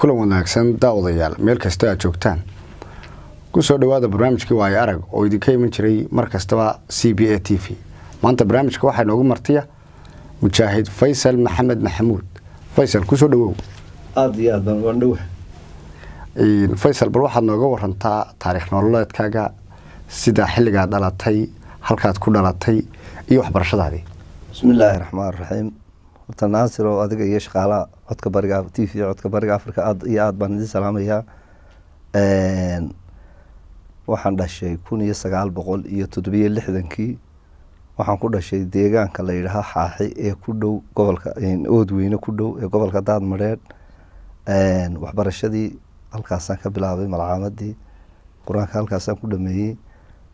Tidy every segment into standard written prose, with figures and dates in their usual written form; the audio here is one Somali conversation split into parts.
kulan wanaagsan daawadayaal meel kasta aad joogtaan ku soo dhawaada barnaamijkii Waayo Arag oo idinka iman jiray mar kastaba CBA TV maanta barnaamijka waxa noogu martiya Mujaahid Faysal Maxamed Maxamuud Faysal ku soo dhawow aad iyo aad baan dhaw Faysal bal waxaad nooga warantaa taariikh nololeedkaaga sida xilliga dhalatay halkaad ku dhalatay iyo waxbarashadaadii bismillaahir rahmaanir rahiim تناصر وأدق إيش قالا عدك برجع تيفي عدك برجع أفريقيا أد بندي سلام يا وحن ده شيء كون يسقال بقول يتدبي اللي حدنكي وحن كل شيء ديجان كلا يرها حاحي كله قبل يعني أودوين كله قبل كداد مريض وحبر الشدي الكاسان كبلابي ملعامد دي قرآن كالكاسان كله مهي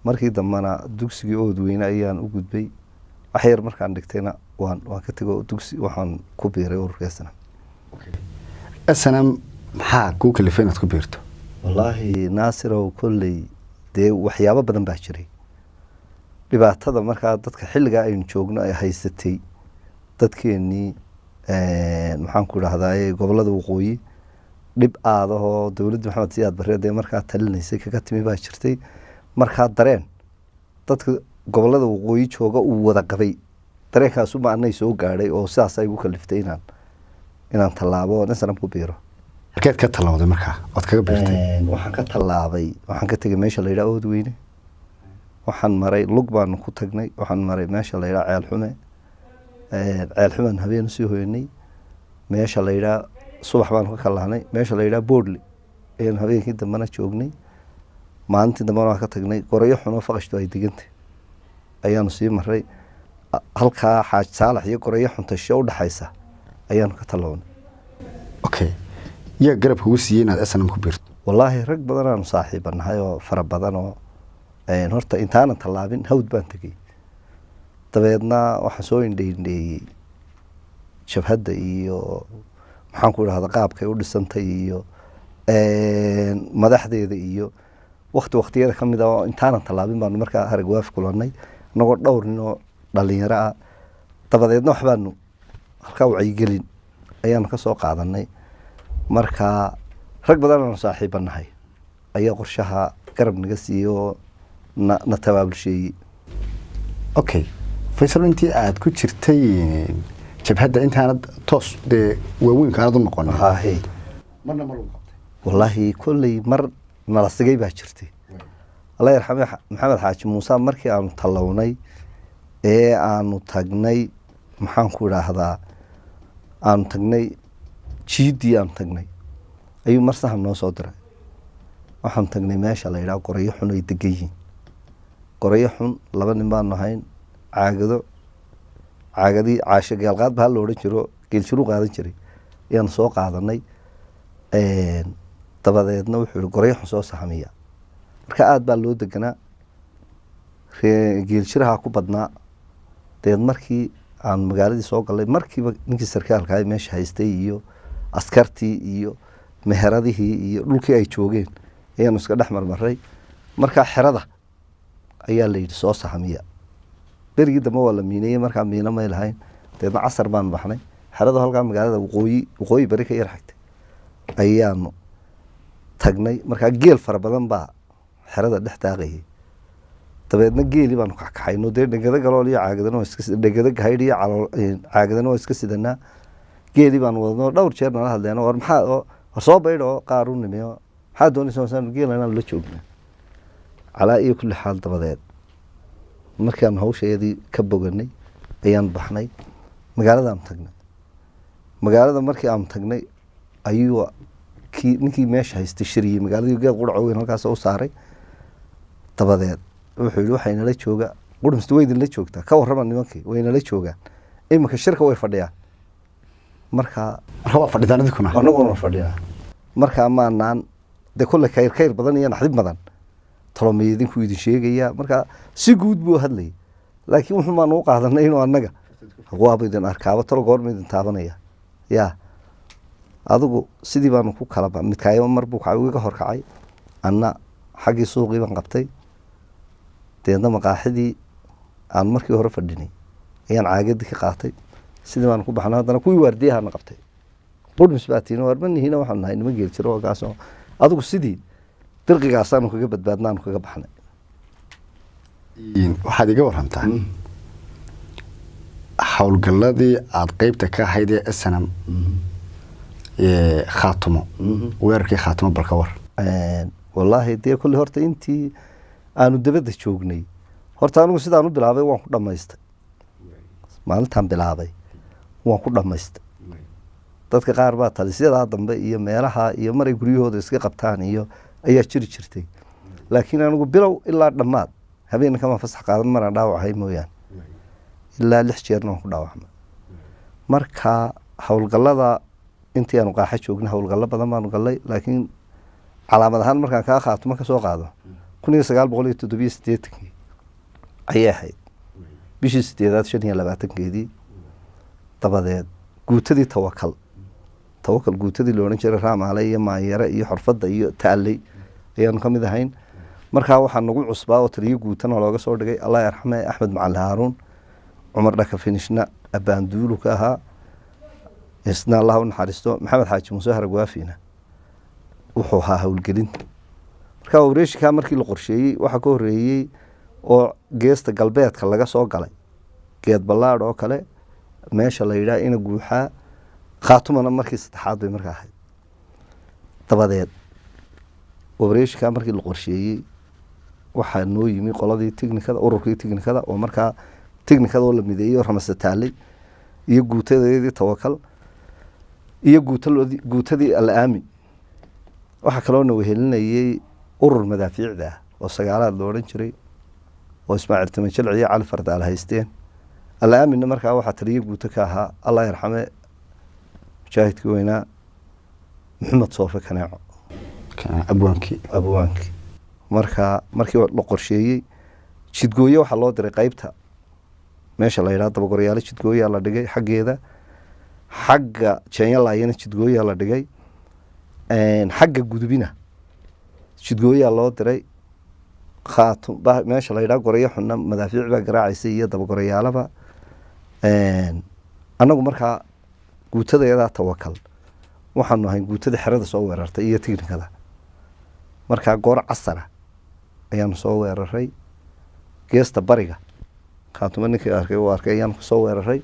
مركي دمنا دوكسي أودوين أيان وجود بي أحير مركي عندك تينا وان كتجو دوكسي وحن كبير ورقصنا. السلام maxaa ku kalifeen aad ku biirto wallahi naasir oo kulli de waxyaabo badan baa jiray dhibaatada marka dadka xilliga ay joogno ay haysatay dadkeenii maxaan ku raahdaa gobolada waqooyi dib aadaho dawladda Maxamed Siyaad Barre ee marka talinaysay kaga timi baa jirtay marka dareen dadka gobolada waqooyi jooga uu wada qabay dareenkaas uma anay soo gaaray oo sidaas ay ugu kaliftay inaan talaabo nasaram ku biiro markaad ka talawday markaa wad kaga biirtay waxaan ka talaabay waxaan ka tagay meesha la yiraahdo Oodweyne waxaan maray lug baan ku tagnay waxaan maray meesha la yiraahdo Ceel Xume habeen soo hoynay meesha la yiraahdo subax baan ka kalaanay meesha la yiraahdo Boodli habeenkii dambana joognay maalintii dambana ka tagnay qorayo xuno faqashto ay digantay ayaan sii maray halka xaaj saalax iyo qorayo xunta show dhaxaysa ayaan ka talawnay okay يا قرب هو سينا أصلاً كبرت والله رك بدنا نصاحب هاي فرب بدنا نهرت إنتان طلابين هود بنتكي تبعنا وحسوين دي شوف هذا إيو محنقول هذا قاب كيقول السنتي إيو مدح دي إيو وقت هذا كم إذا إنتان طلابين ما نمرك هرجواف كلنا نقول دور إنه دليل رأى تبعنا حبنا الكوع يجلين أيام كسوق عذني marka rag badan oo saaxiibanahay ayaa qorshaha garab naga siiyo na tabaabulshay okay Faysal intii aad ku jirtay jabhada intaanad toos de waaweyn ka aad u noqon haahay marna ma lagu qabtay wallahi kulli mar nala sigay baa jirtay Allah yarxamay Maxamed Xaaji Muuse markii aan talawnay aanu tagnay maxaan ku raahdaa aan tagnay jiidii aan tagnay ayuu marsahan noo soo diray waxaan tagnay meesha la yiraahdo qorayo xun ay degayiin qorayo xun laba nin baan nahayn caagadii caasho galqaad baa loo oran jiro geel shiru qaadan jiray ayaan soo qaadanay dabadeedna wuxuu qorayo xun soo saxamiya marka aad baa loo deganaa geel shiraha ku badnaa deed markii aan magaaladii soo galay markiiba ninkii sarkaalka ay meesha haystay iyo askartii iyo meheradihii iyo dhulkii ay joogeen ayaan iska dhaxmarmaray marka xirada ayaa la yiri soo saxamiya berigii dambe waa la miinay marka miina ma lahayn deedna casar baan baxnay xirada halka magaalada waqooyi bari ka yar xigtay ayaanu tagnay marka geel fara badan baa xirada dhex taaqay dabeedna geeli baan ka kaxayno dhagada galool iyo caagadana oo iska dhagada gahayd iyo caagadana oo iska sidana geeli baan wadno dhowr jeer nala hadleeno war maxaa soo baydho qaar u nimeeyo maxaa doonaysaa san geelana la joogna ala iyo kulli xaal dabadeed markaan hawsheedii ka boganay ayaan baxnay magaalada markii aan tagnay ayuu ninkii meesha haystay shiriyay magaaladii geel qurac weyn halkaas oo saaray dabadeed wuxuu yiri waxayna la jooga qudumsta weydin la joogta ka warrama nimankii wayna la joogaan imika shirka way fadhiyaan marka raba fadhidaan idinku anaguna fadhiyaa marka maanaan de kulli kayr badan iyo naxdib badan talomeedin ku idin sheegaya marka si guud buu hadlay laakiin wuxuu ma noo qaadanay inuu anaga waabidin arkaaba talo goormeedin taabanaya ya adigu sidii baan ku kala midkaayo mar buu ka hor kacay anna xaqii suuqii baan qabtay deedna maqaaxidii aan markii hore fadhinay ayaan caagadi ka qaatay sidii baan ku baxnaa hadana kuwii waardiyaha na qabtay qudhmis baa tiina warmanihiina waxaanu nahay nima geel jiro kaasoo adigu sidii dirqigaasaanu kaga badbaadnaanu kaga baxnay. waxaad iga warantaa howlgalladii aada qeybta ka ahayd ee snm khaatumo weerarkii khaatumo balka war. wallaahi dee kolley horta intii aanu dabadda joognay horta anigu sidaan u bilaabay waan ku dhammaystay. maalintaan bilaabay waan ku dhammaystay. dadka qaar baa talisyadaa dambe iyo meelaha iyo maray guryahooda iska qabtaan iyo ayaa jiri jirtay, laakiin anigu bilow ilaa dhammaad habeen kama fasax qaadan maraan dhaawacahay mooyaane ilaa 6 jeerna waan ku dhaawacmay. marka howlgallada intii aanu qaaxa joogna howlgallo badan baanu gallay, laakiin calaamad ahaan markaan kaa Khaatumo ka soo qaado 1987 ayay ahayd bishii 8 dabadeed guutadii tawakal guutadii loo oran jiray Raamaale iyo Maayare iyo Xurfadda iyo Taalay ayaan ka mid ahayn. markaa waxaa nagu cusbaa oo taliyo guutana looga soo dhigay Allah yarxamay Axmed Macalin Haaruun, Cumar Dhaka Finishna abaanduulu ka ahaa, isna Allah u naxariisto Maxamed Xaaji Muuse Haragwaafina wuxuu ahaa howlgelinta. markaa wareeshka markii la qorsheeyay waxa ka horeeyay oo geesta galbeedka laga soo galay geed ballaadh oo kale meesha la yiraahdo ina guuxa Khaatumana markii saddexaad bay markaa ahayd. dabadeed wareeshka markii la qorsheeyay waxaa noo yimi qoladii tiknikada ururkii tiknikada oo markaa tiknikada oo la mideeyo Ramase Taalay iyo guutadeedii tawakal iyo guutadii al-aamin. waxa kale oo noo wehelinayay urur madaafiicda oo sagaalaad loo oran jiray oo Ismaaciil Timanjil iyo Cali Fardaal haysteen. al-aamin markaa waxa taliyo guuta ka ahaa Allah yarxamay mujaahidkii weynaa Maxamed Soofe Kaneeco abwaanki. markii la qorsheeyay jidgooye waxa loo diray qaybta meesha la yiraahdo Dabagoryaale jidgooye la dhigay xaggeeda, xagga Jeenyalaayana jidgooye la dhigay, xagga Gudubina jidgooye loo diray. Khaatum meesha la yiraahdo Goryo xunna madaafiic baa garaacayay iyo Dabagoryaalaba. anagu markaa guutadeeda tawakal waxaanu ahayn guutada xerada soo weerartay iyo tiknikada. markaa goor casara ayaanu soo weeraray geesta bariga Khaatumo ninkii arkay ayaanu soo weeraray.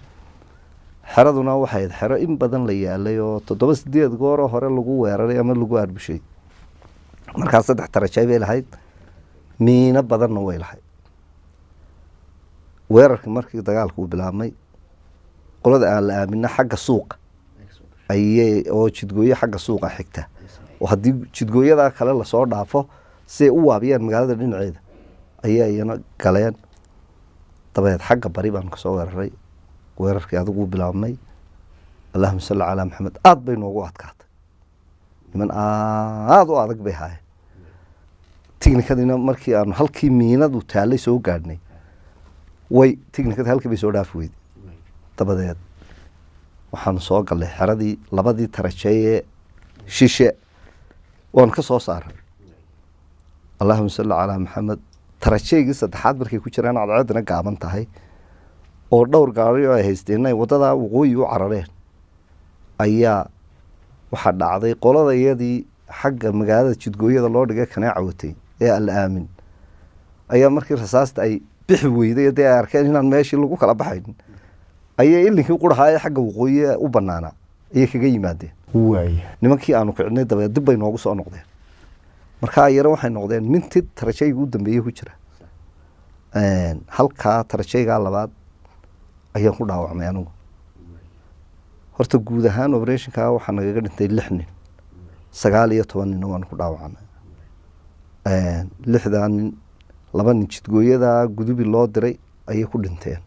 xeraduna waxay ahayd xero in badan la yaalay oo 7-8 goor hore lagu weeraray ama lagu arbushay. markaa 3 tarajay bay lahayd, miina badanna way lahayd. weerarkii markii dagaalku uu bilaabmay qolada aan la aaminna xagga suuqa ayay oo jidgooye xagga suuqa xigta oo haddii jidgooyada kale la soo dhaafo si u waabiyaan magaalada dhinaceeda ayayna galeen. dabadeed xagga bari baan ka soo weeraray. weerarkii adigu bilaabmay Allahumma salli ala Muhammad aad bay noogu adkaatay. niman aad u adag bay haayeen. tiknikadina markii aan halkii miinadu Taalay soo gaadhnay way tiknikada halkii bay soo dhaafweyd. dabadeed waxaan soo galay xeradii labadii tarajay shishe waan ka soo saaray. Allahumma salli ala Muhammad tarajayga saddexaad markay ku jiraan cadceedna gaaban tahay oo dhowr gaari oo ay haysteen wadada waqooyi u carareen ayaa waxa dhacday qolada iyadii xagga magaalada jidgooyada loo dhigay Kaneeco watay ee al-aamin ayaa markii rasaasta ay bixi weyday ay arkeen inaan meeshii lagu kala baxayn ayay ilinkii qurahay xagga waqooyi u banaana ay kaga yimaadeen. nimankii aanu kicnay dabadeed dib bay noogu soo noqdeen. markaa yara waxay noqdeen mintid tarajayga u dambeeyay ku jira. halka tarajayga labaad ayaan ku dhaawacmay anigu. horta guud ahaan operationka waxa naga dhintay 6 nin 19 nin waan ku dhaawacnay. 6 nin 2 nin jidgooyada Gudubi loo diray ayay ku dhinteen.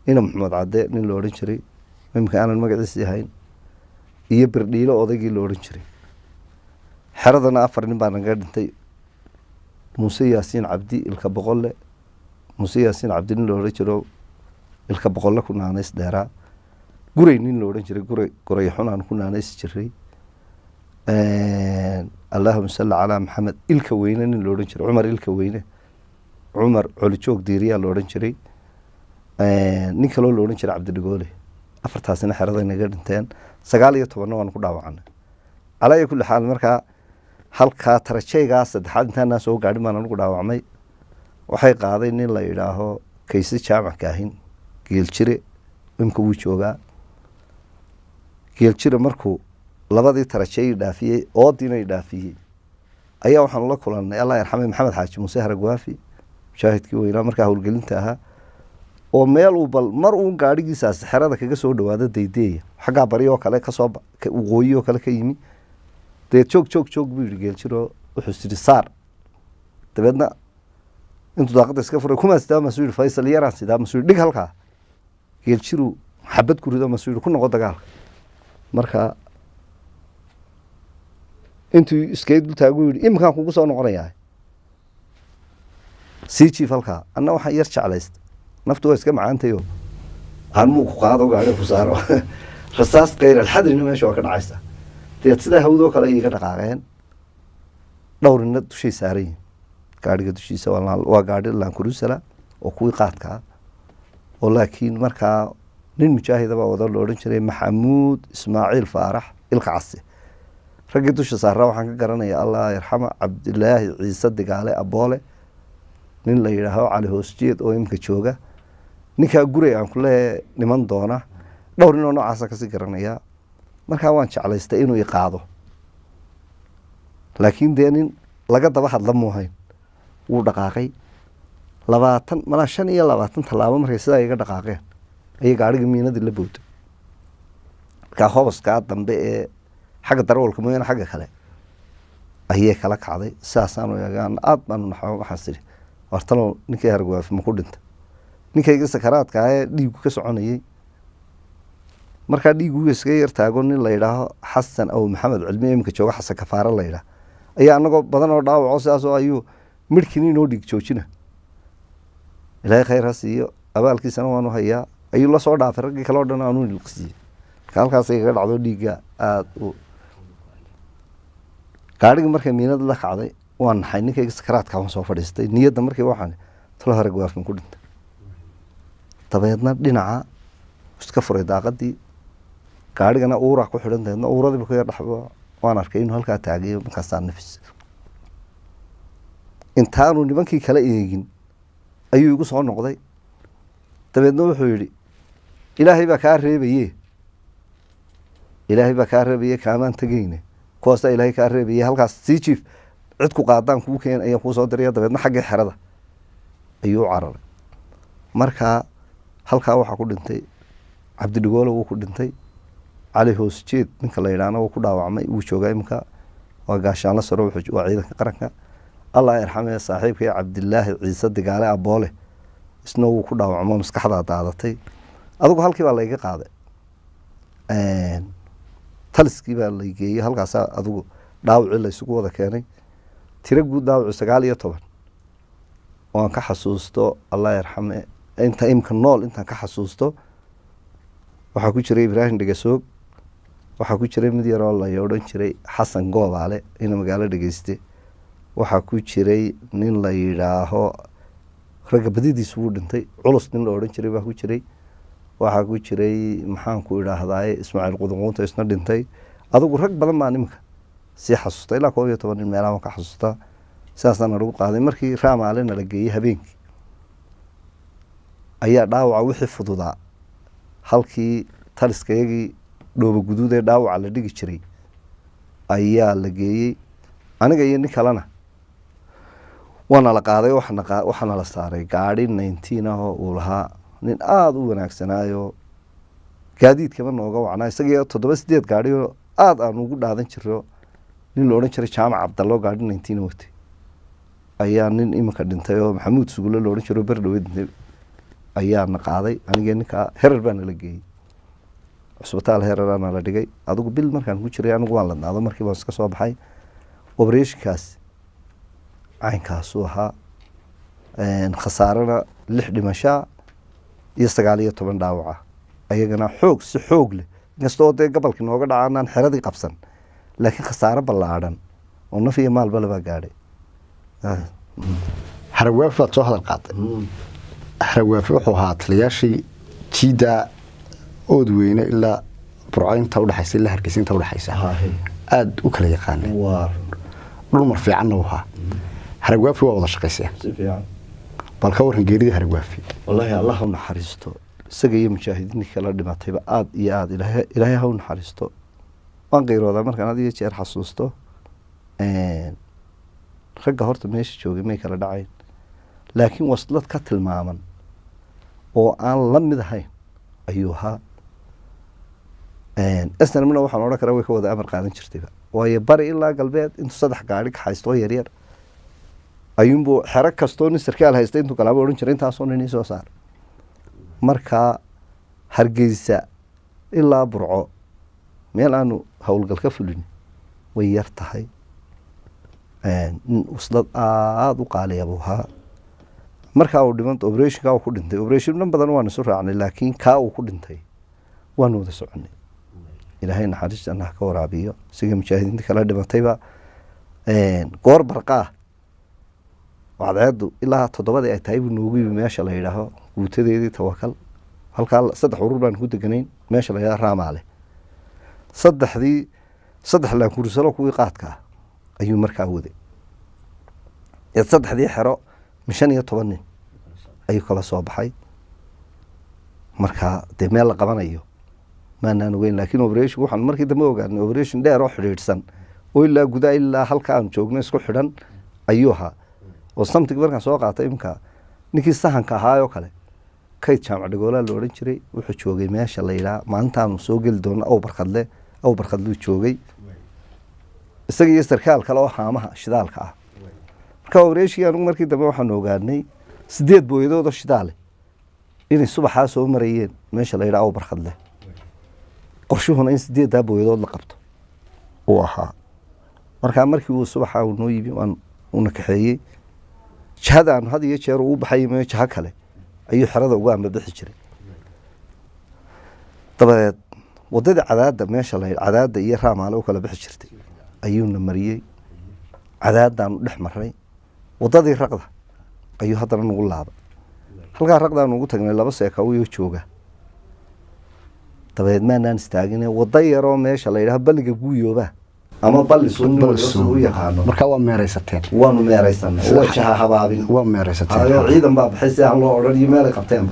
ina Maxamed Cadde nin loo oran jiray imka aanan magaciisa yahayn iyo Birdhiilo odaygii loo oran jiray. xeradana 4 nin baa naga dhintay. Muuse Yaasiin Cabdi ilka boqolle Muuse Yaasiin Cabdi nin loo oran jiro ilka boqolle ku naanays dheeraa. guray nin loo oran jiray guray xunaan ku naanays jiray. Allahumma salli ala Muhammad ilka weyne nin loo oran jiray Cumar ilka weyne Cumar Colijoog Diiriya loo oran jiray. nin kale loo oran jiray Cabdi Dhigoole afartaasina xerada naga dhinteen 19 waan ku dhaawacnay calaa kulli xaal markaa halkaa tarajaygaa saddexaad intaanaa soo gaadhin baan anigu dhaawacmay waxay qaaday nin la yidhaaho kayse jaamac kaahin geeljire imka wuu joogaa geeljire markuu labadii tarajay dhaafiyey oodiina dhaafiyey ayaa waxaan la kulannay allah yarxamay maxamed xaaji muuse haragwaafi mujaahidkii weynaa markaa howlgelinta ahaa oo meel uu bal mar uun gaadhigiisaas xerada kaga soo dhawaado daydeeya xaggaa bari oo kale kasoo waqooyi oo kale ka yimi dee joog buu yidhi geeljiro wuxuu sidhi saar dabeedna intuu daaqada iska furay kumaa sidaa masuu yidhi faysal yaraan sidaa masuu yidhi dhig halkaa geeljiru xabad ku rido masuu yidhi ku noqo dagaalka marka intuu iskay dul taagu yidhi iminkaan kugu soo noqonayaa sii jiif halkaa anna waxaan yar jeclaysta naftu waa iska macaantayo aanmuu ku qaado gaadhi ku saaro rasaas kayr alxadrina meesha waa ka dhacaysa deed sidaa hawdoo kale iga dhaqaaqeen dhowrina dushay saaran yihin gaadhiga dushiisa waa gaadhi lankurusala oo kuwii qaadkaa oo laakiin markaa nin mujaahidaba wada la odhan jiray maxamuud ismaaciil faarax ilka case raggii dusha saaraa waxaan ka garanaya allah yarxama cabdilaahi ciise digaale aboole nin la yidhaaho cali hoosjeed oo imika jooga ninkaa guray aan kuleeyahay niman doona dhowr nin oo noocaasa kasii garanayaa markaa waan jeclaystay inuu i qaado laakiin dee nin laga daba hadla muuhayn wuu dhaqaaqay 25 tallaabo markay sidaa iga dhaqaaqeen ayay gaadhiga miinadii la bowday markaa hobaskaa dambe ee xagga darawalka mooyaane xagga kale ayay kala kacday sidaasaanu eegaan aad baanu naxo waxaas idhi wartalow ninkii hargwaafi ma ku dhinta ninkayga sakaraadka ee dhiigu ka soconayey markaa dhiigu iskaga yar taago nin la yidhaaho xasan aw maxamed cilmi imika jooga xasan kafaare la yidhaah ayaa anagoo badan oo dhaawaco sidaasoo ayuu midhkini inoo dhiig joojina ilaahay khayr ha siiyo abaalkiisana waanu hayaa ayuu la soo dhaafay raggii kale oo dhan aanu nilqsiiyey marka halkaasay kaga dhacdo dhiigga aada u gaadhigii markay miinada la kacday waan naxay ninkayga sakaraadka waan soo fadhiistay niyadda markii waxaan talo haragwaafin ku dhintay dabeedna dhinaca iska furay daaqadii gaadhigana uuraa ku xidhan dabeedna uuradiiba ku yar dhaxbo waan arkay inuu halkaa taagayo markaasaa nafis intaanu nimankii kala eegin ayuu igu soo noqday dabeedna wuxuu yidhi ilaahay baa kaa reebaye kaamaan tegeyne kuwaasaa ilaahay kaa reebaye halkaas sii jiif cid ku qaadaan kuu keen ayaan kuu soo diraya dabeedna xaggii xerada ayuu u cararay markaa halkaa waxaa ku dhintay cabdidhigoole wuu ku dhintay cali hoosjeed ninka la yidhaahna wuu ku dhaawacmay wuu joogaa iminka waa gaashaanla saro waa ciidanka qaranka allah yarxamee saaxiibkay cabdilaahi ciise digaale aboole isna wuu ku dhaawacmo maskaxdaa daadatay adigu halkii baa layga qaaday taliskii baa la geeyey halkaasaa adigu dhaawacii laysugu wada keenay tiro guud dhaawacu 19 waan ka xasuusto allah yarxame inta imka nool intaan ka xasuusto waxaa ku jiray ibraahim dhegasoog waxaa ku jiray mid yaroo la odhan jiray xasan goobaale ina magaalo dhegeyste waxaa ku jiray nin la yidhaaho ragga badidiisu wuu dhintay culus nin la odhan jiray baa ku jiray waxaa ku jiray maxaanku idhaahdaaye ismaaciil qudunquunta isna dhintay adigu rag badan baa nimanka sii xasuusta ilaa 12 nin meelaha ka xasuustaa sidaasaan lagu qaaday markii raamaale nala geeyey habeenkii ayaa dhaawaca wixii fududaa halkii taliskayagii dhooba guduud ee dhaawaca la dhigi jiray ayaa la geeyey aniga iyo nin kalena waana la qaaday waxaana la saaray gaadhi 19 ah oo uu lahaa nin aada u wanaagsanaayo gaadiidkaba nooga wacnaa isagii 7-8 gaadhi oo aada aan ugu dhaadan jiro nin la odhan jiray jaamac cabdallo gaadhi 19 watay ayaa nin iminka dhintay oo maxamuud sugulle la odhan jiro berdhawe dhintay ayaa na qaaday anigee ninkaa herer baa nala geeyey cusbitaal hereraa nala dhigay adigu bil markaan ku jiray anigu waan ladnaado markii baan iska soo baxay obreshonkaas caynkaasuu ahaa khasaarana 6 dhimashaa iyo 19 dhaawaca ayagana si xoog leh inkastoo dee gobolkii nooga dhacaanaan xeradii qabsan laakiin khasaaro ballaadhan oo naf iyo maalba labaa gaadhay haragwaafi baad soo hadal qaaday haragwaafi wuxuu ahaa taliyaashii jiida ood weyne ilaa burco inta u dhaxaysa ilaa hargeysa inta u dhaxaysa aad u kala yaqaaneen dhul mar fiicanna u ahaa haragwaafi waa wada shaqayseen si fiican bal ka waran geerida haragwaafi wallaahi allah ha naxariisto isaga iyo mujaahidiinta kala dhimatayba aad iyo aad ilaahay ha naxariisto waan qeyroodaa markaan had iyo jeer xasuusto ragga horta meesha joogay may kala dhacayn laakiin waslad ka tilmaaman oo aan la mid ahayn ayuu ahaa snmna waxaan odhan karaa way ka wada amar qaadan jirtayba waayo bari ilaa galbeed intuu 3 gaari ka haystoo yaryar ayuunbuu xero kastoo nin sarkaal haysta intuu kalaaba odhan jiray intaasoo nin soo saar markaa hargeysa ilaa burco meel aanu howlgal ka fulin way yar tahay waslad aada u qaaliya buu ahaa markaa uu dhimanta operationka ku dhintay operation dhan badan waan isu raacnay laakiin kaa uu ku dhintay waan wada soconay ilaahay naxariis jannaha ka waraabiyo siga mujaahidiinta kala dhimatayba goor barqaa wacdeedu ilaa 7 ay tahay buu noogu yimi meesha la yidhaaho guutadeedii tawakal halkaa 3 urur baan ku deganayn meesha la yidhaaho raamaale 3 laan kursalo kuwii qaadka ayuu markaa waday 3 xero 15 nin ayuu kala soo baxay markaa dee meel la qabanayo maanaan ogeyn laakiin operation waxaan markii dambe ogaanay operation dheer oo xidhiidhsan oo ilaa gudaa ilaa halka aan joogno isku xidhan ayuu ahaa oo samtig markaan soo qaatay imka ninkii sahanka ahaayoo kale kayd jaamac dhagoolaa la odhan jiray wuxuu joogay meesha la yidhaha maalintaanu soo geli doono aw barkadluu joogay isaga iyo sarkaal kale oo haamaha shidaalka ah marka operation anigu markii dambe waxaan ogaanay 8 booyadood oo shidaale inay subaxaa soo marayeen meesha la yidhaha aw barkadle qorshuhuna in 8 booyadood la qabto uu ahaa markaa markii uu subaxa uu noo yimi waan una kaxeeyey jihadaan had iyo jeer uu baxay ma jiha kale ayuu xerada uga amba bixi jiray dabadeed wadada cadaada meesha la cadaada iyo raamaale u kala bixi jirtay ayuuna mariyey cadaadaan dhex maray wadadii raqda ayuu haddana nagu laabay halkaa raqdaan ugu tagnay 2 seeka uu jooga dabadeed maanaan istaagin wada yaroo meesha la yidhaha balliga guuyooba ama balli sunni u yaqaano markaa waa meeraysateen waanu meeraysanay wajaha habaabin waa meeraysateen ciidan baa baxay si aan loo odhan iyo meel ay qabteen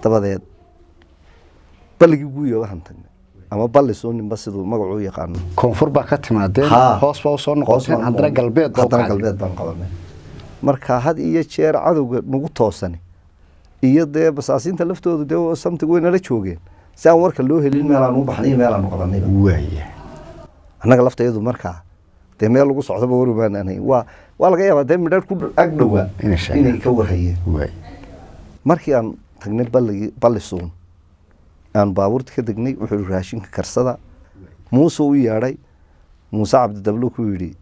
dabadeed balligii guuyooba hantagnay ama balli sunni siduu magacu u yaqaano koonfur baa ka timaadeen hoos baa soo noqoteen haddana galbeed baan qabanay markaa had iyo jeer cadowga nagu toosani iyo dee basaasiinta laftoodu dee samtig way nala joogeen si aan warka loo helin meelaan u baxnay meelaan u qabanay waaya annaga lafteedu markaa dee meel lagu socdoba warumaananay waa laga yaabaa dee midhar ku ag dhowaa inay ka warhayeen markii aan tagnay balli suun aan baabuurta ka degnay wuxuu raashinka karsada muuse u yeedhay muuse cabdidablo ku yidhi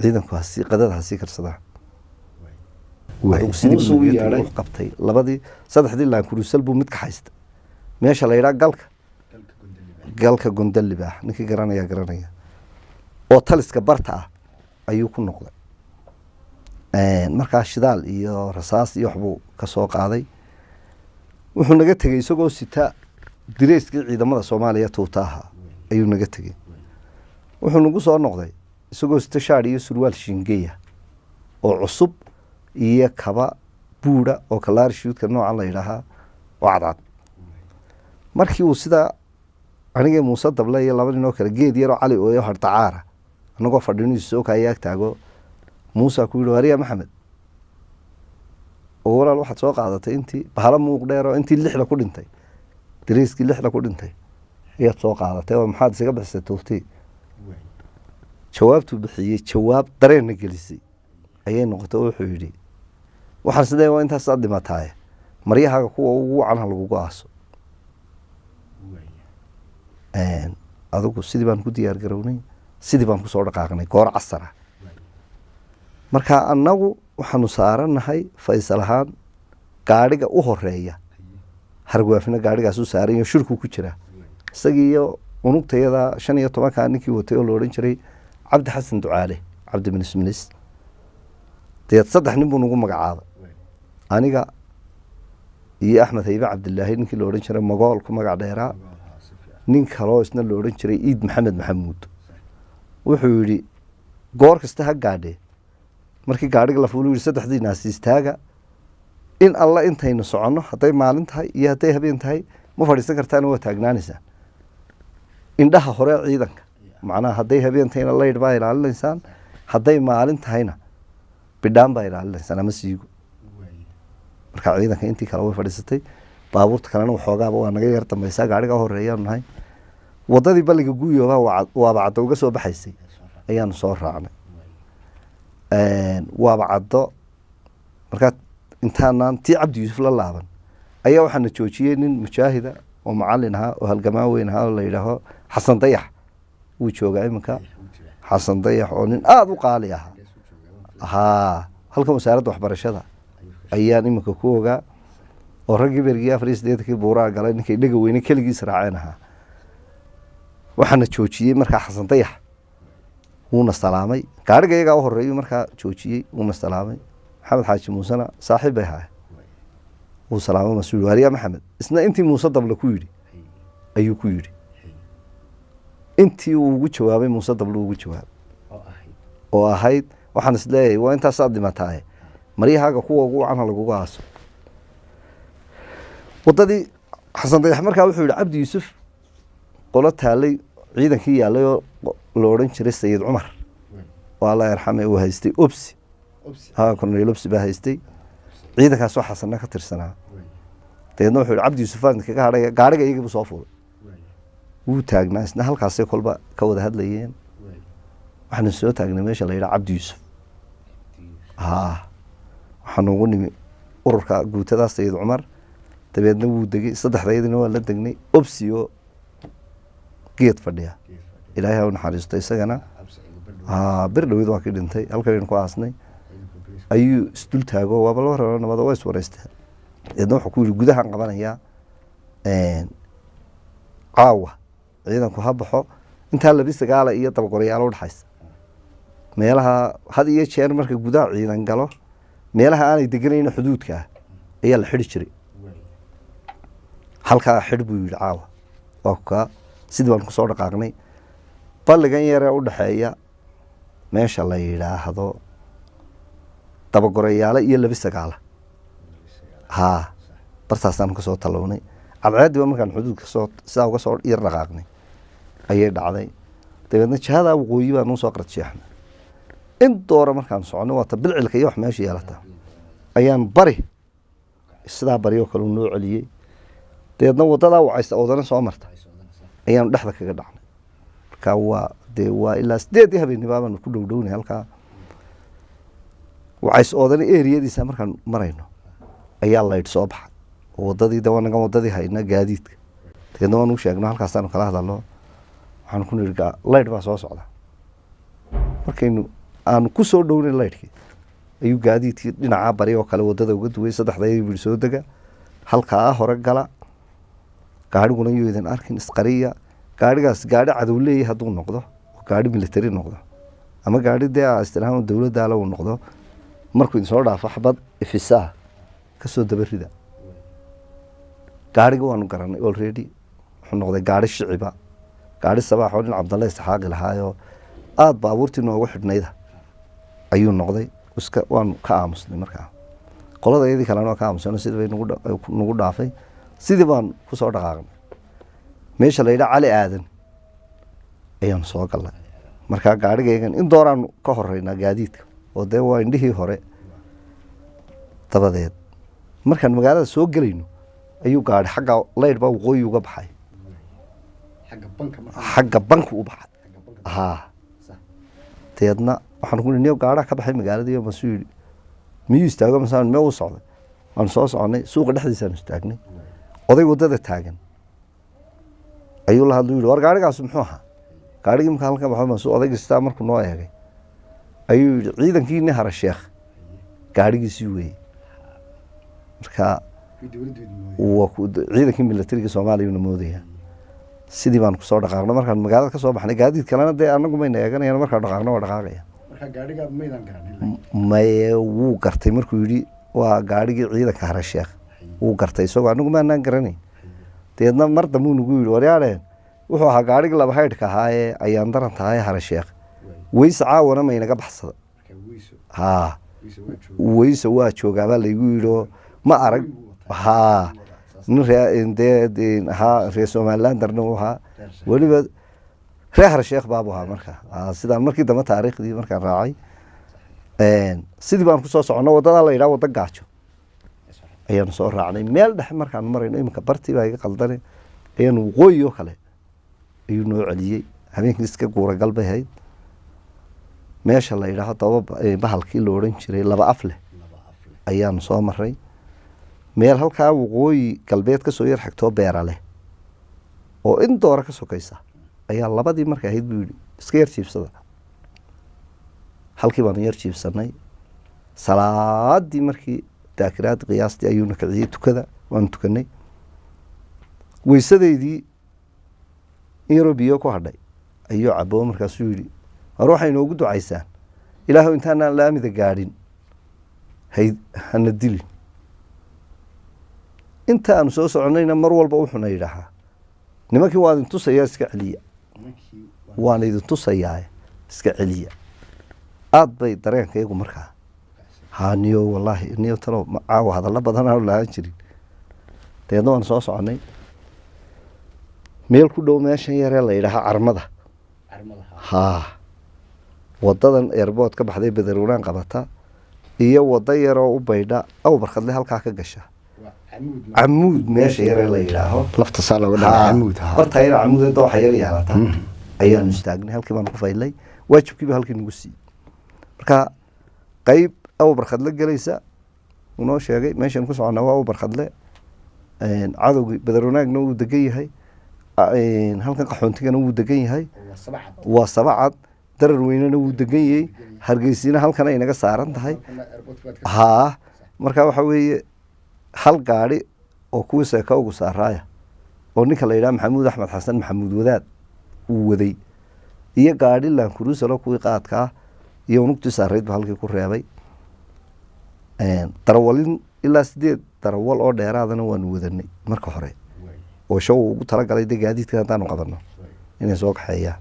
ciidanku qadada hasii karsadaa muuse u yeedhay qabtay 3 laan kurusal buu mid ka haysta meesha la yidhaha galka gondalibaax ninkii garanaya oo taliska barta ah ayuu ku noqday markaa shidaal iyo rasaas iyo waxbuu ka soo qaaday wuxuu naga tegey isagoo sita direyskii ciidamada Soomaaliya tuutaaha ayuu naga tegey wuxuu nagu soo noqday isagoo sita shaar iyo surwaal shingeeya oo cusub iyo kaba buura oo kalaar shoodka nooca la yiraahdo oo cadcad markii uu sida aniga Muuse Dable iyo 2 nin oo kale geed yar oo cali oo hartacaara anagoo fadhiinayso soo kaaya taago Muuse ku yiri wariya Maxamed oo walaal waxaad soo qaadatay intii bahala muuq dheer oo intii 6 ku dhintay diriiskii 6 ku dhintay ayaad soo qaadatay oo maxaad isaga bixisay tooftii jawaabtu bixiyay jawaab dareen gelisay ayay noqotay wuxuu yiri waxaan sidee waa intaas aad dhimatay maryaha kuwa ugu wacan lagu go'aaso adigu sidii baan ku diyaar garownay sidii baan ku soo dhaqaaqnay goor casar ah marka annagu waxaanu saaranahay Faysal ahaan gaariga u horeeya hargwaafina gaarigaas u saaran iyo shirku ku jira isagiyo unugtayada 15 ka ninkii watay oo la oran jiray Cabdi Xasan Ducaale Cabdi Minis deed 3 nin buu nagu magacaabay aniga iyo axmed haybe cabdilaahi ninkii la odhan jiray magool ku magac dheeraa nin kaloo isna la odhan jiray iid maxamed maxamuud wuxuu yidhi goor kasta ha gaadhee markii gaadhiga la fuulu yidhi saddexdii naasi istaaga in alla intaynu soconno hadday maalin tahay iyo hadday habeen tahay ma fadhiisan kartaana waa taagnaanaysaan indhaha hore ciidanka macnaha hadday habeen tahayna laydh baa ilaalinaysaan hadday maalin tahayna bidhaan baa ilaalinaysaan ama siigo marka ciidanka intii kale way fadhiisatay baabuurta kalena waxoogaaba waa naga yar dambaysaa gaadhiga horeeyaanu nahay waddadii balliga guuyooba waaba caddo uga soo baxaysay ayaanu soo raacnay waaba caddo markaa intaanaan tii cabdi yuusuf la laaban ayaa waxaana joojiyey nin mujaahida oo macalin ahaa oo halgamaan weyn ahaa oo la yidhaaho xasan dayax wuu joogaa iminka xasan dayax oo nin aada u qaali ahaa haa halkan wasaaradda waxbarashada ayaan iminka ku ogaa oo raggii bergii 4 buuraa galay ninkay dhega weyne keligiis raaceen ahaa waxaana joojiyey markaa xasan dayax wuuna salaamay gaadhiga iyagaa u horeeyu markaa joojiyey wuuna salaamay maxamed xaaji muusena saaxiib bay ahaa wuu salaamay mas-uul waaliyaa maxamed isna intii muuse dable ku yidhi ayuu ku yidhi intii uu ugu jawaabay muuse dable ugu jawaabay oo ahayd waxaan isleeyahay waa intaasaad dhimataaye maryahaaga kuwa ugu wacan ha laguga aaso waddadii xasan dayax markaa wuxuu yidhi cabdi yuusuf qolo taalay ciidankii yaallay oo la odhan jiray sayid cumar oo alla yarxame uu haystay obsi korneyl obsi baa haystay ciidankaasoo xasanna ka tirsanaa dabeedna wuxuu yihi cabdi yuusuf aan kaga hadhaya gaadhiga iyagiibu soo fuulay wuu taagnaa isna halkaasay kolba ka wada hadlayeen waxaanu soo taagnay meesha la yidhaha cabdi yuusuf waxaanu ugu nimi ururka guutadaa sayid cumar dabeedna wuu degay saddexdaydina waa la degnay obsi oo geed fadhiya ilaahay ha u naxariisto isagana bir dhaweyd waa kii dhintay halkanaynu ku aasnay ayuu isdul taago waaba loo raro nabada waa iswareysteen dabeedna wuxuu ku yidhi gudahaan qabanayaa caawa ciidanku ha baxo intaa 2 iyo dabaqorayaal udhaxaysa meelaha had iyo jeer marka gudaha ciidan galo meelaha aanay deganayna xuduudka ah ayaa la xidhi jiray halkaa xidh buu yidhi caawa waa kaa sidii baan kusoo dhaqaaqnay balligan yaree udhaxeeya meesha la yidhaahdo dabagorayaale iyo 2 bartaasaan kasoo talownay cadceediba markaan xuduudka sidaa uga soo yar dhaqaaqnay ayay dhacday dabeedna jihadaa waqooyi baa nuu soo qardsheexnay in doora markaan soconay waata bilcilka iyo wax meesha yeelata ayaan bari sidaa bari oo kale noo celiyey dabeedna wadadaa wacaysa oodana soo marta ayaanu dhexda kaga dhacnay markaa waa ilaa 8 habeenimo baanu ku dhowdhownay halkaa wacays oodana eriyadiisa markaan marayno ayaa laydh soo baxay wadadii dawanaga wadadii hayna gaadiidka dabeedna waanu sheegno halkaasaanu kala hadalno waxaan ku niri laydh baa soo socda markaynu aanu ku soo dhownay laydhkii ayuu gaadiidkii dhinacaa bari oo kale wadada uga duway saddexdaydi buu soo dega halkaa hore gala gaadhiguna yuu idin arkin isqariya gaadhigaas gaadhi cadow leeyahay hadduu noqdo oo gaadhi military noqdo ama gaadhi dee istiraham dowladda ala uu noqdo markuu idin soo dhaafo xabad ifisaa kasoo dabarida gaadhiga waanu garanay already wuxuu noqday gaadhi shiciba gaadhi sabaax oo nin cabdalle isxaaqi lahaayoo aada baabuurtii noogu xidhnayda ayuu noqday waanu ka aamusnay markaa qolada iyadii kalena waa ka aamusano sidii bay nagu dhaafay sidii baan ku soo dhaqaaqnay meesha la yidhaha cali aadan ayaanu soo galnay markaa gaadhigaygan in dooraanu ka horeynaa gaadiidka oo dee waa indhihii hore dabadeed markaan magaalada soo gelayno ayuu gaadhi xagga laydh baa waqooyi uga baxay xagga banka u baxay dabeedna waxaan ku niyo gaadhaa ka baxay magaaladii masuu yidhi miyuu istaago masaan mee u socday waanu soo soconay suuqa dhexdiisaanu istaagnay oday waddada taagan ayuu la hadlu yidhi war gaadhigaas muxuu ahaa gaadhigii markaa halka baxo masuu odayga sitaa markuu noo eegay ayuu yidhi ciidankiini hara sheekh gaadhigiisii weeyey markaa ciidankii militariga soomaaliyana moodaya sidii baan kusoo dhaqaaqno markaan magaalada ka soo baxnay gaadiid kalena dee anagu mayna eeganayaan markaan dhaqaaqno waa dhaqaaqaya maye wuu gartay markuu yidhi waa gaadhigii ciidanka hare sheekh wuu gartay isagoo anigu maanaan garanayn deedna mar dambuu nagu yidhi waryaadheen wuxuu ahaa gaadhigii laba haydhka ahaa ee ayaan daran tahay hare sheekh weyse caawana maynaga baxsada haa weyse waa joogaabaa laygu yidhi ma arag haa nin reer somalilandarna uu ahaa weliba reer hare sheekh baabu ahaa markaa sidaan markii dambe taariikhdii markaan raacay sidii baan kusoo soconno waddadaa la yidhaha wadda gaajo ayaanu soo raacnay meel dhexe markaanu marayno iminka bartii baa iga qaldane ayaanu waqooyi oo kale ayuu noo celiyey habeenkii iska guuragal bay hayd meesha la yidhaaho daba bahalkii la odhan jiray laba af leh ayaanu soo maray meel halkaa waqooyi galbeed kasoo yar xigtoo beera leh oo in doora ka sokaysa ayaa labadii markay ahayd buu yidhi iska yar jiibsada halkii baanu yar jiibsanay salaadii markii daakiraad qiyaastii ayuuna kiciyey tukada waanu tukanay weysadeydii in yaroo biyo ku hadhay ayuu cabo markaasuu yidhi war waxay inoogu ducaysaan ilaahu intaanaan laamida gaadhin hana dilin inta aanu soo soconayna mar walba wuxuuna yidhaahaa nimankii waan idin tusayaa iska celiya waan idin tusayaa iska celiya aada bay dareenka iyagu markaa haa niyo wallaahi niyo talo caawa hadallo badan aanu lahaan jirin deedna waan soo soconay meel ku dhow meeshan yaree la yidhaahaa carmada haa wadadan eerbood ka baxday bederwanaan qabata iyo wada yaroo u baydha aw barkadle halkaa ka gasha camuud meesha yaree la yidhaaho lafta saa looga dhaca camuud bartayna camuud dooxa yar yaalataa ayaanu istaagnay halkii baanu ku faylay waajibkiiba halkii nagu siiyey marka qayb aw barkadle gelaysa unoo sheegay meeshaan ku soconnaa waa aw barkadle cadowgii bederwanaagna wuu degan yahay halkan qaxoontigana wuu degan yahay waa sabacad darar weynena wuu degan yahay hargeysina halkana ay naga saaran tahay haa marka waxa weeye hal gaadhi oo kuwii seeka ugu saaraaya oo ninka la yidhaha maxamuud axmed xasan maxamuud wadaad uu waday iyo gaadhi lankurusalo kuwii qaadkaa iyo unugtii saarayd ba halkii ku reebay darawalin ilaa 8 darawal oo dheeraadana waanu wadanay marka hore oo show ugu talagalay de gaadiidka haddaanu qabanno inay soo kaxeeyaan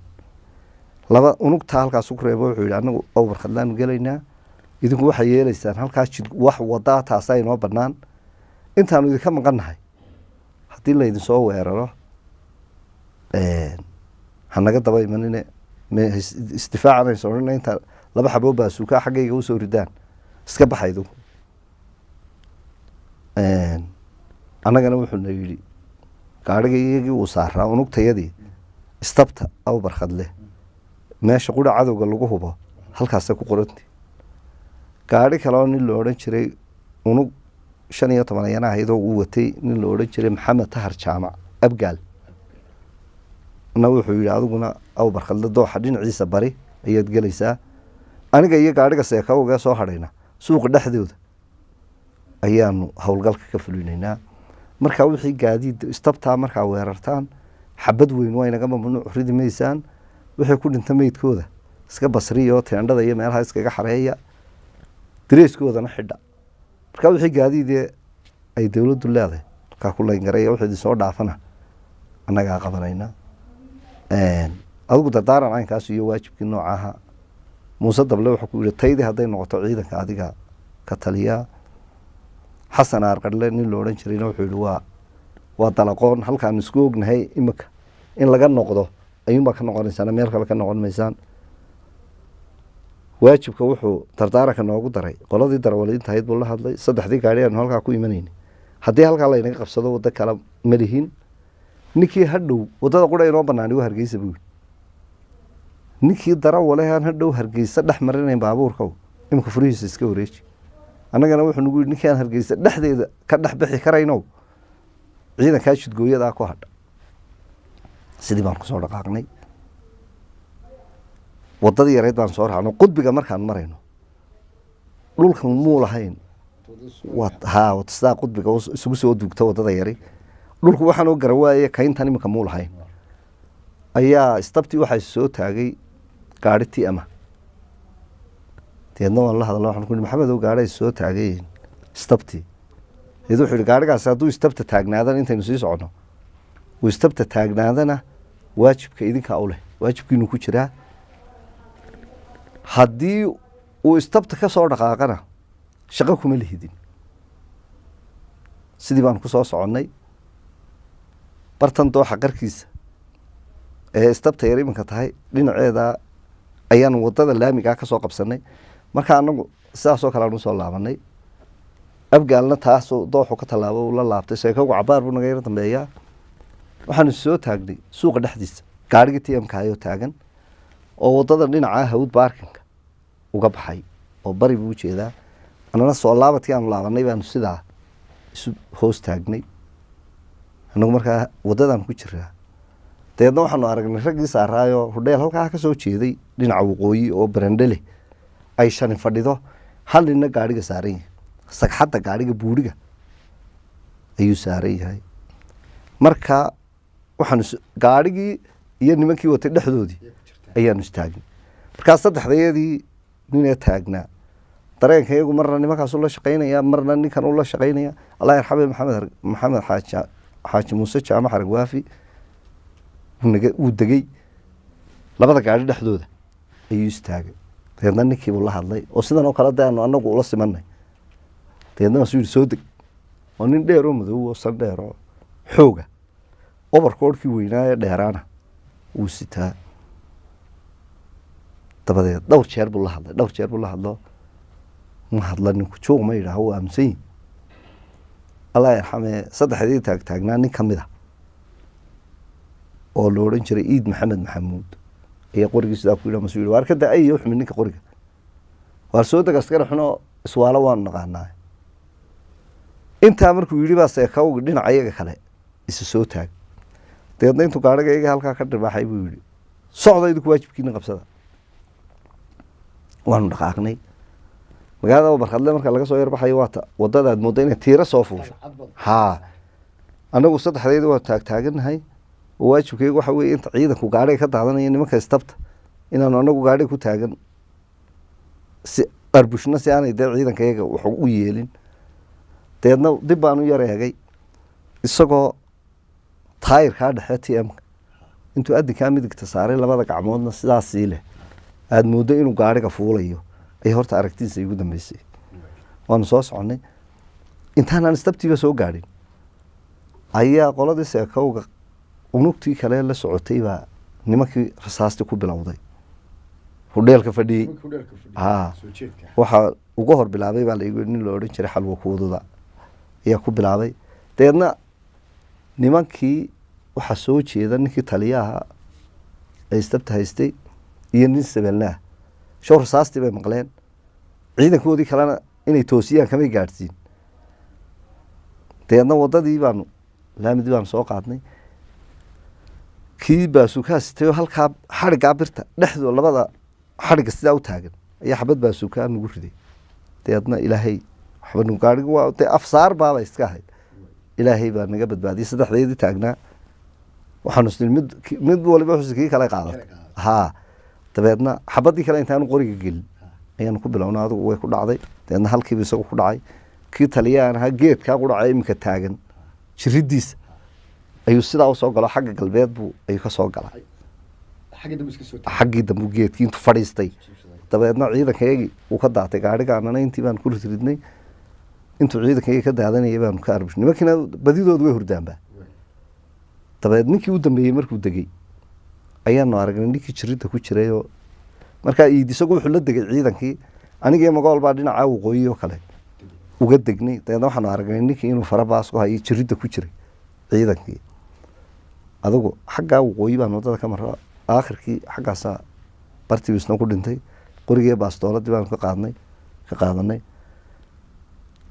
laba unugta halkaas ku reebo wuxuu yidhi anagu overkhadlaanu gelaynaa idinku waxay yeelaysaan halkaas jid wax wadaa taasa inoo bannaan intaanu idinka maqannahay haddii laydin soo weeraro hanaga daba imanine isdifaacanayso odhana inta laba xaboo baasuukaa xaggayga usoo ridaan iska baxaydu annagana wuxuuna yidhi gaadhiga iyagii uu saaraa unugtayadii istabta aw barkhadle meesha qura cadowga lagu hubo halkaasa ku qoranti gaadhi kaleoo nin la odhan jiray unug 15 ayana ahaydoo uu watay nin la odhan jiray maxamed tahar jaamac abgaal na wuxuu yidhi adiguna aw barkhadle dooxa dhinaciisa bari ayaad gelaysaa aniga iyo gaadhiga seeka uga soo hadhayna suuqa dhexdooda ayaanu howlgalka ka fulinaynaa markaa wixii gaadiid istabtaa markaa weerartaan xabad weyn waa inaga mamnuuc ridi maysaan wixii ku dhinta meydkooda iska basriya oo teendhada iyo meelaha iskaga xareeya dareeskoodana xidha markaa wixii gaadiidee ay dowladdu leedahay markaa ku layngaraya wixii soo dhaafana annagaa qabanayna adigu dardaaran caynkaas iyo waajibkii noocaha muuse dable wuxuu ku yidhi taydii hadday noqoto ciidanka adiga ka taliyaa xasan aarqadle nin la odhan jirayna wuxuu yidhi waa dalaqoon halkaanu isku ognahay imika in laga noqdo ayuunbaa ka noqonaysaan meel kale ka noqon maysaan waajibka wuxuu dardaaranka noogu daray qoladii darawaliinta ahayd buu la hadlay 3 gaadhi aanu halkaa ku imanayni haddii halkaa laynaga qabsado waddo kale ma lihin ninkii hadhow waddada qura inoo banaani waa hargeysa buu yidhi ninkii darawalehan hadhow hargeysa dhex marinayn baabuurka imika furihiisa iska wareeji annagana wuxuu nagu yidhi ninkaan hargeysa dhexdeeda ka dhex bixi karayno ciidankaa jidgooyadaa ku hadha sidii baan kusoo dhaqaaqnay waddadii yareyd baan soo raacno qudbiga markaan marayno dhulkan muu lahayn sidaa qudbiga isugu soo duugta waddada yari dhulku waxaanoo garawaaye kayntan iminka muu lahayn ayaa istabtii waxaa soo taagay gaadhi tiama deedna waan la hadalna waxaan ku yidhi maxamedow gaadhi ay soo taagayeen istabtii deed wuxuu yidhi gaadhigaasi hadduu istabta taagnaadana intaynu sii soconno uu istabta taagnaadana waajibka idinkaa u leh waajibkiinuu ku jiraa haddii uu istabta ka soo dhaqaaqana shaqo kuma lihidin sidii baan ku soo soconnay bartan dooxa qarkiisa ee istabta yar iminka tahay dhinaceeda ayaanu wadada laamigaa ka soo qabsanay marka anagu sidaasoo kale aan usoo laabanay abgaalna taasoo dooxu ka tallaabo uu la laabtay sheekagu cabaar buu naga yar dambeeyaa waxaanu soo taagnay suuqa dhexdiisa gaarigii tmka ayoo taagan oo wadada dhinaca hawd baarkinka uga baxay oo bari buu ujeedaa anana soo laabadkii aanu laabanay baanu sidaa isu hoos taagnay anagu markaa wadadaan ku jiraa deedna waxaanu aragnay raggii saaraayo hudheel halkaa ka soo jeeday dhinaca waqooyi oo barandhe leh ay shani fadhido hal ninna gaadhiga saaran yahay sagxadda gaadhiga buuriga ayuu saaran yahay marka waxaanu gaadhigii iyo nimankii watay dhexdoodii ayaanu istaagnay markaa saddexdayadii ninee taagnaa dareenka iyagu marna nimankaas ula shaqaynaya marna ninkan ula shaqaynaya allah yarxame maxamed xaaji muuse jaamac xarag waafi wuu degey labada gaadhi dhexdooda ayuu istaagay deedna ninkiibuu la hadlay oo sidan oo kale de aanu anagu ula simanay deedna waasuu yidhi soo deg oo nin dheer oo madow oo san dheer oo xooga obarkoodhkii weynaaye dheeraana wuu sitaa dabadeed dhowr jeer buu la hadlo ma hadla ninku joog ma yidhaaho wuu aaminsan yihi allah yarxame saddexdii taagtaagnaa nin ka mid a oo la odhan jiray iid maxamed maxamuud ayaa qorigii sidaa ku yidhi masuu yidhi waar ka da ayo xumi ninka qoriga waar soo deg askari xunoo iswaalo waanu naqaanaa intaa markuu yidhi baa seekawgi dhinaca iyaga kale isa soo taag deedna intuu gaadhiga iyaga halkaa ka dhibaaxay buu yidhi socda idinku waajibkiina qabsada waanu dhaqaaqnay magaalada barkadle marka laga soo yarbaxayo waata wadadaad mooda inay tiiro soo fuusho haa anagu saddexdeeda waa taagtaaganahay oo waajibkeyga waxa weye inta ciidanku gaadhiga ka daadanaya nimanka istabta inaanu anagu gaadhiga ku taagan si arbushna si aanay dee ciidanka iyaga wax u yeelin deedna dib baanu yar eegay isagoo taayirkaa dhexe tmka intuu adinkaa midigta saaray labada gacmoodna sidaasii leh aada mooddo inuu gaadhiga fuulayo ay horta aragtiisa igu dambeysay waanu soo soconay intaanaan istabtiiba soo gaadhin ayaa qoladii seekowga unugtii kale la socotay baa nimankii rasaastii ku bilowday hudheelka fadhiyey waxaa uga hor bilaabay baa laigu nin la odhan jiray xalwa kuududa ayaa ku bilaabay deedna nimankii waxaa soo jeeda ninkii taliyaha ay istabta haystay iyo nin sabeelnaah show rasaastii bay maqleen ciidankoodii kalena inay toosiyaan kamay gaadhsiin deedna wadadii baanu laamidii baanu soo qaadnay kii baasuukaa sitayoo halkaa xadhiggaa birta dhexdoo labada xadhigga sidaa u taagan ayaa xabad baasuukaa nagu riday deedna ilaahay waxba gaadhig waa dee afsaar baaba iska ahayd ilaahay baa naga badbaadiyay saddexdeedii taagnaa waxaanu isnii mid waliba xusi kii kale qaadatay haa dabeedna xabadii kale intaanu qoriga gelin ayaanu ku bilownay adigu way ku dhacday dabeedna halkiiba isagu ku dhacay kii taliyaan ahaa geedkaa ku dhacay iminka taagan jiridiisa ayuu sidaa usoo galo xagga galbeed buu ayuu ka soo galay xaggii dambu geedkii intuu fadhiistay dabeedna ciidankayagii uu ka daatay gaadhigaanana intii baanu ku ridridnay intuu ciidankayagii ka daadanayay baanu ka arbushnay nimankiina badidoodu way hurdaanba dabeed ninkii u dambeeyey markuu degey ayaanu aragnay ninkii jiridda ku jirayoo markaa iid isagu wuxuu la degay ciidankii anigii magool baa dhinaca waqooyi oo kale uga degnay dabeedna waxaanu aragnay ninkii inuu farabaas ku hayo jiridda ku jiray ciidankii adigu xaggaa waqooyi baan wadada ka maro aakhirkii xaggaasaa bartii isna ku dhintay qorigii baastooladii baanu ka qaadanay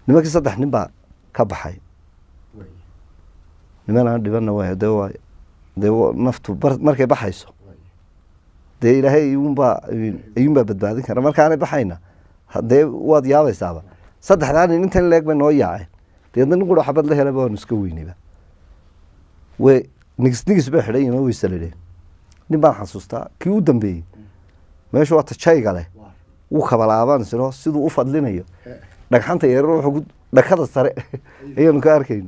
nimankii 3 nin baa ka baxay niman aan dhibana waa dee naftu markay baxayso dee ilaahay ayuunbaa badbaadin kara markaanay baxayna dee waad yaabaysaaba 3 nin intan leeg bay noo yaaceen deedna nin qura xabad la helaba waanu iska weynayba way nigis bay xidhayiin oo weysaladheen nin baan xasuustaa kii u dambeeyey meeshu waa tajayga leh wuu kabalaabaan siro siduu u fadlinayo dhagxanta yarar wuxuu dhakada sare ayaanu ka arkayn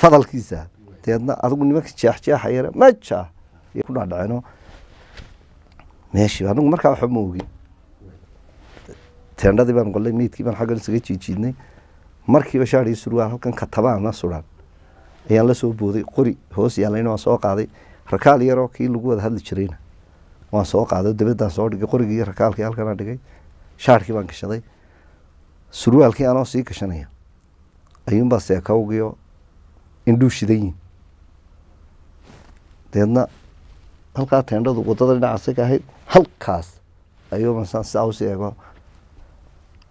fadalkiisa deedna adigu nimanka jeexjeexa yara maja ku dhaadhaceno meeshii anigu markaa waxba ma ogin teendhadii baan qollay meydkii baan xaggan isaga jiijiidnay markiiba shaadhii surwaal halkan katabaana suran ayaan la soo booday qori hoos yaalayna waan soo qaaday rakaal yaroo kii lagu wada hadli jirayna waan soo qaaday dabadaan soo dhigay qorigii iyo rakaalkii halkanaa dhigay shaarkii baan gashaday surwaalkii anoo sii gashanaya ayuunbaa seekawgiyo indhuu shidan yihin deedna halkaa teendhadu wadada dhinacaasa ka ahayd halkaas ayuuban saan sidaa usii eego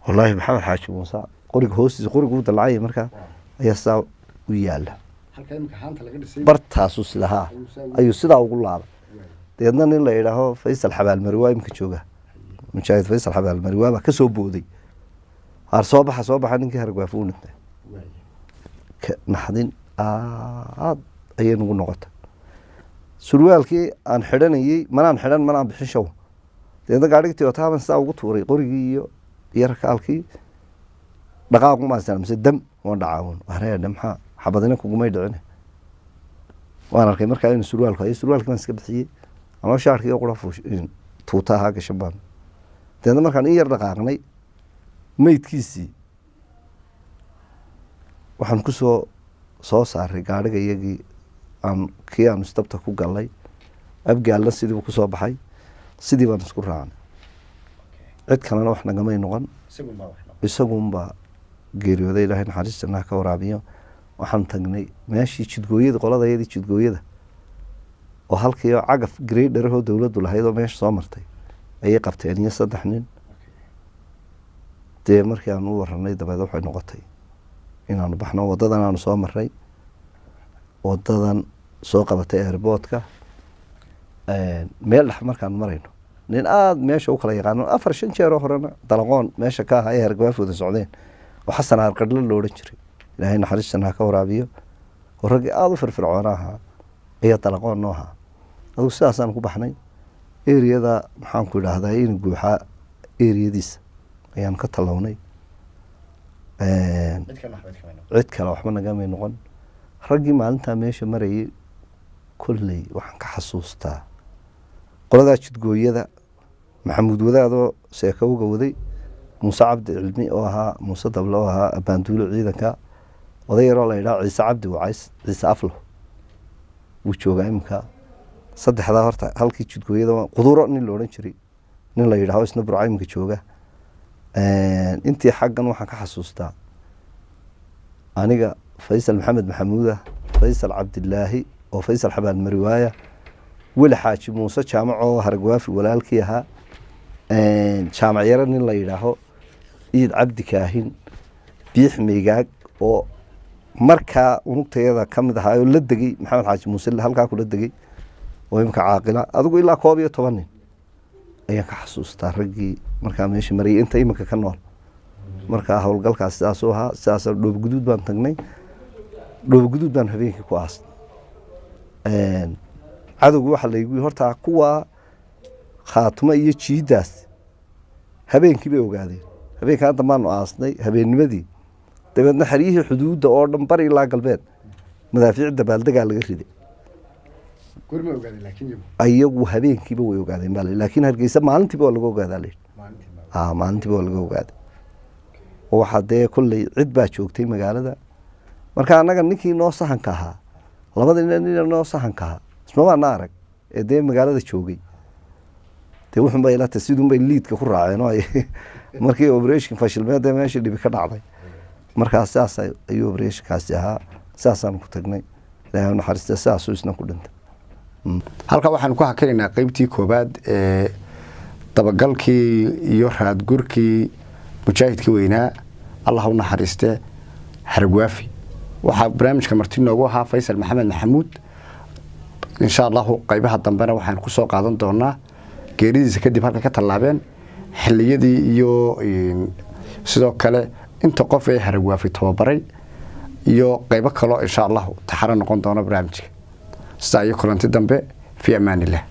wallaahi maxamed xaaji muuse qoriga hoostiisa qoriga u dalacaya markaa ayaa sidaa u yaala bartaasu sidahaa ayuu sidaa ugu laabay deedna nin la yidhaaho faysal xabaalmariwaa imka jooga mujaahid faysal xabaalmariwaa baa kasoo booday har soo baxa ninkii hargwaafo u dhintay naxdin aad ayay nagu noqotay surwaalkii aan xidhanayey manaan xidhan manaan bixin show deedna gaadhigtii otaaban sidaa ugu tuuray qorigii iyo rakaalkii dhaqaaqumaasan mise dam waan dhacaawon wareedhe maxaa xabadina kugumay dhicine waan arkay markaa inuu surwaalku hayo surwaalkii baan iska bixiyey anoo shaarkii oo qura tuuta ahaa gashan baan deedna markaan in yar dhaqaaqnay meydkiisii waxaan kusoo saaray gaadhiga iyagii kii aanu istabta ku gallay abgaalna sidiibu kusoo baxay sidii baan isku raacnay cid kalena wax nagamay noqon isagunbaa geeriyooday ilaahay naxariis jannaha ka waraabiyo waxaan tagnay meeshii jidgooyada qoladayadii jidgooyada oo halkii cagaf gradherahoo dowladdu lahayd oo meesha soo martay ayay qabteen iyo 3 nin dee markii aan u waranay dabeed waxay noqotay inaanu baxno wadadan aanu soo maray wadadan soo qabatay airportka meel dhex markaan marayno nin aad meesha u kala yaqaano 4-5 jeer oo horena dalaqoon meesha ka ahaa hargwaafooda socdeen oo xasan arqadla loo odhan jiray ilaahay naxariistana ka waraabiyo oo rag aad u firfircoon ahaa ayaa dalaqoon noo ahaa adigu sidaasaan ku baxnay eriyada maxaan ku idhaahdaa in guuxa eriyadiisa ayaan ka talawnay cid kale waxba nagamay noqon raggii maalintaa meesha marayay kolley waxaan ka xasuustaa qoladaa jidgooyada maxamuud wadaadoo seekowga waday muuse cabdi cilmi oo ahaa muuse dable oo ahaa abaanduulo ciidanka oday yaroo la yidhaha ciise cabdi wacays ciise aflo wuu joogaa iminka 3 horta halkii jidgooyada quduro nin la odhan jiray nin la yidhaaho isna burca iminka jooga intii xaggan waxaan ka xasuustaa aniga faysal maxamed maxamuuda faysal cabdilaahi oo faysal xabaan mariwaaya weli xaaji muuse jaamac oo hargwaafi walaalkii ahaa jaamac yaro nin la yidhaaho ciid cabdi kaahin biix meygaag oo markaa unugtayada ka mid ahaa oo la degay maxamed xaaji muuse halkaa kula degay oo imika caaqila adigu ilaa 11 nin ayaan ka xasuustaa raggii markaa meesha marayay inta iminka ka nool markaa howlgalkaas sidaasuu ahaa sidaas dhooboguduud baan tagnay dhooboguduud baan habeenkii ku aastay cadowgu waxa laygu hortaa kuwa khaatuma iyo jiidaas habeenkii bay ogaadeen habeenka hadda maanu aasnay habeennimadii dabeedna xeryihii xuduudda oo dhan bari ilaa galbeed madaafiicda baaldegaa laga riday ayagu habeenkiiba way ogaadeen baa laakiin hargeysa maalintiiba waa laga ogaadaa maalintiiba waa laga ogaaday oo waxaa dee kolley cid baa joogtay magaalada marka annaga ninkii noo sahanka ahaa labada nin noo sahanka ahaa ismabaana arag ee dee magaalada joogay dee wuxunba ilata sidunbay liidka ku raaceen oo markii operation fashilmeed ee meeshii dhibi ka dhacday markaa sidaas ayuu operationkaasi ahaa sidaasaan ku tagnay ilaahay naxariista sidaasuu isna ku dhintay halka waxaan ku hakinaynaa qaybtii koobaad ee dabagalkii iyo raadgurkii mujaahidkii weynaa allah u naxariiste hargwaafi waxaa barnaamijka marti noogu ahaa faysal maxamed maxamuud insha allahu qaybaha dambena waxaan ku soo qaadan doonaa geeridiisa kadib halka ka tallaabeen xilliyadii iyo sidoo kale inta qof ee hargwaafi tababaray iyo qaybo kaloo insha allahu taxaro noqon doona barnaamijka sidaa iyo kulanti dambe fi amaanillah